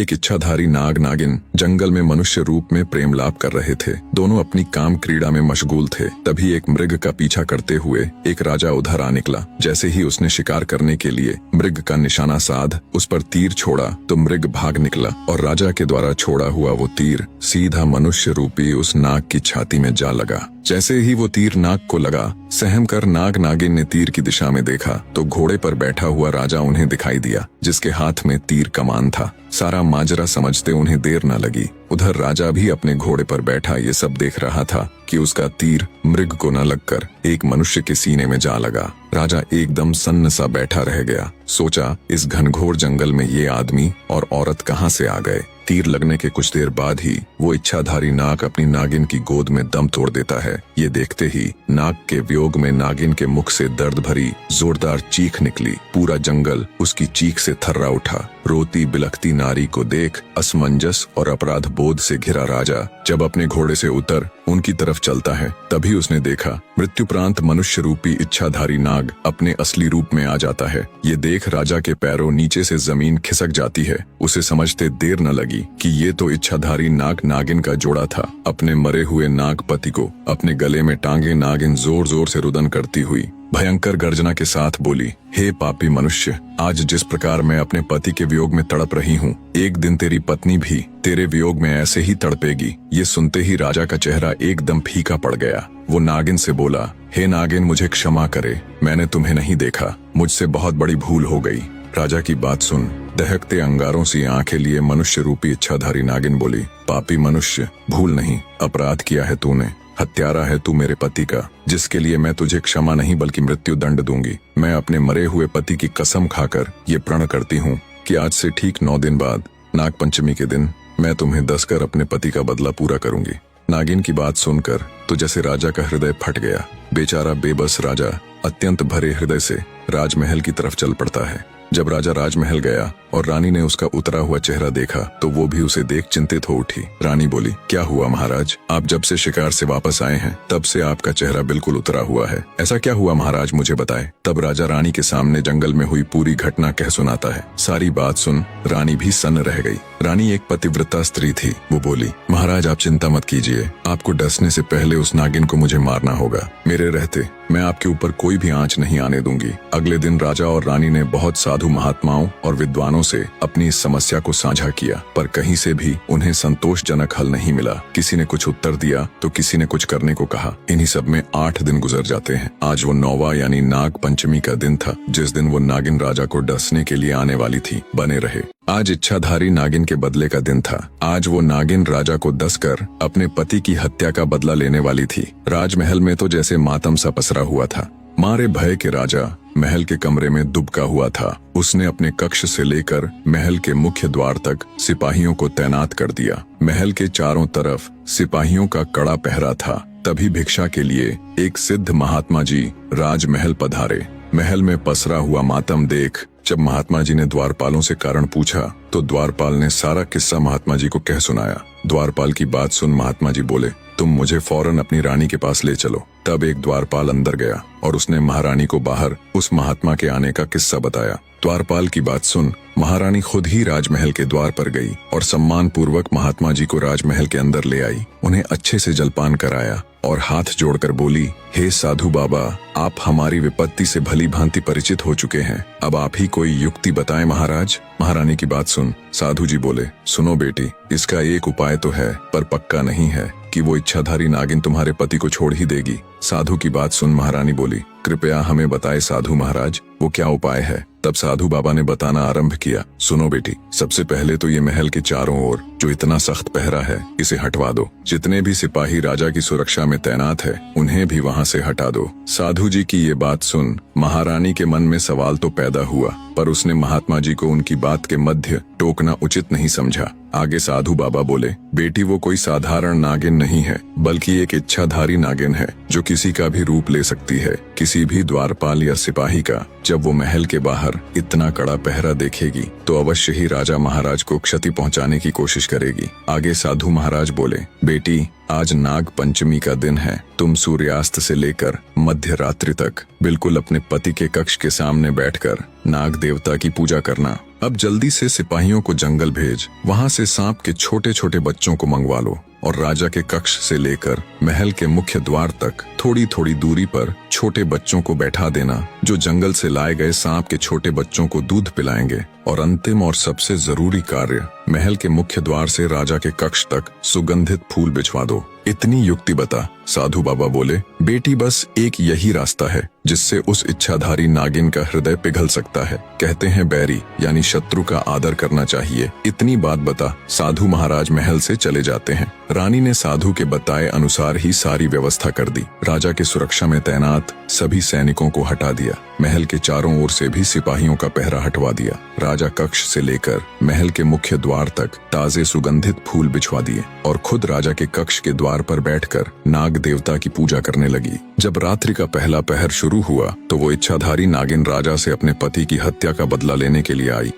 एक इच्छाधारी नाग नागिन जंगल में मनुष्य रूप में प्रेम लाप कर रहे थे। दोनों अपनी काम क्रीड़ा में मशगूल थे। तभी एक मृग का पीछा करते हुए एक राजा उधर आ निकला। जैसे ही उसने शिकार करने के लिए मृग का निशाना साध उस पर तीर छोड़ा तो मृग भाग निकला और राजा के द्वारा छोड़ा हुआ वो तीर सीधा मनुष्य रूपी उस नाग की छाती में जा लगा। जैसे ही वो तीर नाग को लगा, सहम कर नाग नागिन ने तीर की दिशा में देखा तो घोड़े पर बैठा हुआ राजा उन्हें दिखाई दिया, जिसके हाथ में तीर कमान था। सारा माजरा समझते उन्हें देर न लगी। उधर राजा भी अपने घोड़े पर बैठा ये सब देख रहा था कि उसका तीर मृग को न लगकर एक मनुष्य के सीने में जा लगा। राजा एकदम सन्न सा बैठा रह गया। सोचा, इस घनघोर जंगल में ये आदमी और औरत कहाँ से आ गए। तीर लगने के कुछ देर बाद ही वो इच्छाधारी नाग अपनी नागिन की गोद में दम तोड़ देता है। ये देखते ही नाग के वियोग में नागिन के मुख से दर्द भरी जोरदार चीख निकली। पूरा जंगल उसकी चीख से थर्रा उठा। रोती बिलखती नारी को देख असमंजस और अपराध बोध से घिरा राजा जब अपने घोड़े से उतर उनकी तरफ चलता है, तभी उसने देखा मृत्युप्रांत मनुष्य रूपी इच्छाधारी नाग अपने असली रूप में आ जाता है। ये देख राजा के पैरों नीचे से जमीन खिसक जाती है। उसे समझते देर न लगी कि ये तो इच्छाधारी नाग नागिन का जोड़ा था। अपने मरे हुए नाग पति को अपने गले में टांगे नागिन जोर जोर से रुदन करती हुई भयंकर गर्जना के साथ बोली, हे पापी मनुष्य, आज जिस प्रकार मैं अपने पति के वियोग में तड़प रही हूँ, एक दिन तेरी पत्नी भी तेरे वियोग में ऐसे ही तड़पेगी। ये सुनते ही राजा का चेहरा एकदम फीका पड़ गया। वो नागिन से बोला, हे नागिन, मुझे क्षमा करे, मैंने तुम्हें नहीं देखा, मुझसे बहुत बड़ी भूल हो गई। राजा की बात सुन दहकते अंगारों सी आंखें लिए मनुष्य रूपी इच्छाधारी नागिन बोली, पापी मनुष्य, भूल नहीं, अपराध किया है तूने। हत्यारा है तू मेरे पति का, जिसके लिए मैं तुझे क्षमा नहीं बल्कि मृत्यु दंड दूंगी। मैं अपने मरे हुए पति की कसम खाकर ये प्रण करती हूँ कि आज से ठीक 9 दिन बाद नाग पंचमी के दिन मैं तुम्हें दस कर अपने पति का बदला पूरा करूंगी। नागिन की बात सुनकर तो जैसे राजा का हृदय फट गया। बेचारा बेबस राजा अत्यंत भरे हृदय से राजमहल की तरफ चल पड़ता है। जब राजा राजमहल गया और रानी ने उसका उतरा हुआ चेहरा देखा तो वो भी उसे देख चिंतित हो उठी। रानी बोली, क्या हुआ महाराज, आप जब से शिकार से वापस आए हैं तब से आपका चेहरा बिल्कुल उतरा हुआ है। ऐसा क्या हुआ महाराज, मुझे बताए। तब राजा रानी के सामने जंगल में हुई पूरी घटना कह सुनाता है। सारी बात सुन रानी भी सन्न रह गई। रानी एक पतिव्रता स्त्री थी। वो बोली, महाराज आप चिंता मत कीजिए, आपको डसने से पहले उस नागिन को मुझे मारना होगा। मेरे रहते मैं आपके ऊपर कोई भी आंच नहीं आने दूंगी। अगले दिन राजा और रानी ने बहुत साधु महात्माओं और विद्वानों से अपनी इस समस्या को साझा किया, पर कहीं से भी उन्हें संतोषजनक हल नहीं मिला। किसी ने कुछ उत्तर दिया तो किसी ने कुछ करने को कहा। इन्हीं सब में 8 दिन गुजर जाते हैं। आज वो 9वां यानी नाग पंचमी का दिन था, जिस दिन वो नागिन राजा को डसने के लिए आने वाली थी। बने रहे। आज इच्छाधारी नागिन के बदले का दिन था। आज वो नागिन राजा को डसकर अपने पति की हत्या का बदला लेने वाली थी। राजमहल में तो जैसे मातम सा पसरा हुआ था। मारे भय के राजा महल के कमरे में दुबका हुआ था। उसने अपने कक्ष से लेकर महल के मुख्य द्वार तक सिपाहियों को तैनात कर दिया। महल के चारों तरफ सिपाहियों का कड़ा पहरा था। तभी भिक्षा के लिए एक सिद्ध महात्मा जी राजमहल पधारे। महल में पसरा हुआ मातम देख जब महात्मा जी ने द्वारपालों से कारण पूछा तो द्वारपाल ने सारा किस्सा महात्मा जी को कह सुनाया। द्वारपाल की बात सुन महात्मा जी बोले, तुम मुझे फौरन अपनी रानी के पास ले चलो। तब एक द्वारपाल अंदर गया और उसने महारानी को बाहर उस महात्मा के आने का किस्सा बताया। द्वारपाल की बात सुन महारानी खुद ही राजमहल के द्वार पर गई और सम्मान पूर्वक महात्मा जी को राजमहल के अंदर ले आई। उन्हें अच्छे से जलपान कराया और हाथ जोड़कर बोली, हे साधु बाबा, आप हमारी विपत्ति से भली भांति परिचित हो चुके हैं, अब आप ही कोई युक्ति बताएं महाराज। महारानी की बात सुन साधु जी बोले, सुनो बेटी, इसका एक उपाय तो है पर पक्का नहीं है कि वो इच्छाधारी नागिन तुम्हारे पति को छोड़ ही देगी। साधु की बात सुन महारानी बोली, कृपया हमें बताए साधु महाराज, वो क्या उपाय है। तब साधु बाबा ने बताना आरंभ किया, सुनो बेटी, सबसे पहले तो ये महल के चारों ओर जो इतना सख्त पहरा है इसे हटवा दो। जितने भी सिपाही राजा की सुरक्षा में तैनात है उन्हें भी वहाँ से हटा दो। साधु जी की ये बात सुन महारानी के मन में सवाल तो पैदा हुआ, पर उसने महात्मा जी को उनकी बात के मध्य टोकना उचित नहीं समझा। आगे साधु बाबा बोले, बेटी वो कोई साधारण नागिन नहीं है बल्कि एक इच्छाधारी नागिन है जो किसी का भी रूप ले सकती है, किसी भी द्वारपाल या सिपाही का। जब वो महल के बाहर इतना कड़ा पहरा देखेगी तो अवश्य ही राजा महाराज को क्षति पहुंचाने की कोशिश करेगी। आगे साधु महाराज बोले, बेटी आज नाग पंचमी का दिन है। तुम सूर्यास्त से लेकर मध्य रात्रि तक बिल्कुल अपने पति के कक्ष के सामने बैठकर नाग देवता की पूजा करना। अब जल्दी से सिपाहियों को जंगल भेज वहां से सांप के छोटे छोटे बच्चों को मंगवा लो और राजा के कक्ष से लेकर महल के मुख्य द्वार तक थोड़ी थोड़ी दूरी पर छोटे बच्चों को बैठा देना, जो जंगल से लाए गए सांप के छोटे बच्चों को दूध पिलाएंगे। और अंतिम और सबसे जरूरी कार्य, महल के मुख्य द्वार से राजा के कक्ष तक सुगंधित फूल बिछवा दो। इतनी युक्ति बता। साधु बाबा बोले, बेटी बस एक यही रास्ता है जिससे उस इच्छाधारी नागिन का हृदय पिघल सकता है। कहते हैं बैरी यानी शत्रु का आदर करना चाहिए। इतनी बात बता साधु महाराज महल से चले जाते हैं। रानी ने साधु के बताए अनुसार ही सारी व्यवस्था कर दी। राजा के सुरक्षा में तैनात सभी सैनिकों को हटा दिया। महल के चारों ओर से भी सिपाहियों का पहरा हटवा दिया। राजा कक्ष से लेकर महल के मुख्य द्वार तक ताजे सुगंधित फूल बिछवा दिए और खुद राजा के कक्ष के द्वार पर बैठकर नाग देवता की पूजा करने लगी। जब रात्रि का पहला पहर शुरू हुआ तो वो इच्छाधारी नागिन राजा से अपने पति की हत्या का बदला लेने के लिए आई।